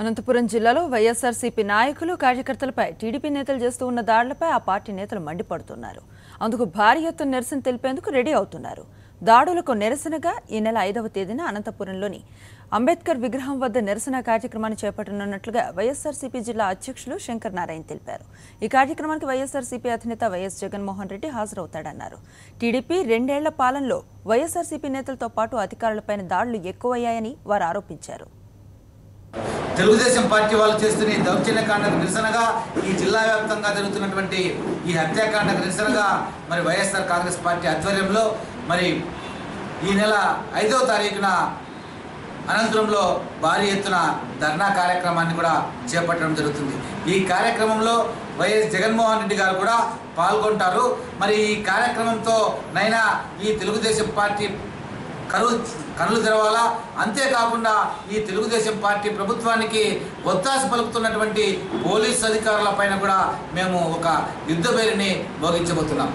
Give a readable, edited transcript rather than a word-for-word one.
అనంతపురం జిల్లాలో వైఎస్ఆర్సీపీ నాయకులు కార్యకర్తలపై టీడీపీ నేతలు చేస్తూ ఉన్న దాడులపై ఆ పార్టీ నేతలు మండిపడుతున్నారు. అందుకు భారీ ఎత్తున నిరసన తెలిపేందుకు రెడీ అవుతున్నారు. దాడులకు నిరసనగా ఈ నెల 5వ తేదీన అనంతపురంలోని అంబేద్కర్ విగ్రహం వద్ద నిరసన కార్యక్రమాన్ని చేపట్టనున్నట్లుగా వైఎస్ఆర్సీపీ జిల్లా అధ్యక్షులు శంకర్ నారాయణ తెలిపారు. ఈ కార్యక్రమానికి వైఎస్ఆర్సీపీ అధినేత వైఎస్ జగన్మోహన్ రెడ్డి హాజరవుతాడన్నారు. టీడీపీ 2 ఏళ్ల పాలనలో వైఎస్ఆర్సీపీ నేతలతో పాటు అధికారులపైన దాడులు ఎక్కువయ్యాయని వారు ఆరోపించారు. తెలుగుదేశం పార్టీ వాళ్ళు చేస్తున్న దౌర్జన్యకాండకు నిరసనగా ఈ జిల్లా వ్యాప్తంగా జరుగుతున్నటువంటి ఈ హత్యాకాండకు నిరసనగా మరి వైఎస్ఆర్ కాంగ్రెస్ పార్టీ ఆధ్వర్యంలో మరి ఈ నెల 5వ తారీఖున అనంతపురంలో భారీ ఎత్తున ధర్నా కార్యక్రమాన్ని కూడా చేపట్టడం జరుగుతుంది. ఈ కార్యక్రమంలో వైఎస్ జగన్మోహన్ రెడ్డి గారు కూడా పాల్గొంటారు. మరి ఈ కార్యక్రమంతో నైనా ఈ తెలుగుదేశం పార్టీ కనులు తెరవాలా, అంతేకాకుండా ఈ తెలుగుదేశం పార్టీ ప్రభుత్వానికి ఒత్తాస పలుకుతున్నటువంటి పోలీసు అధికారుల పైన కూడా మేము ఒక యుద్ధ బేరిని మోగించబోతున్నాం.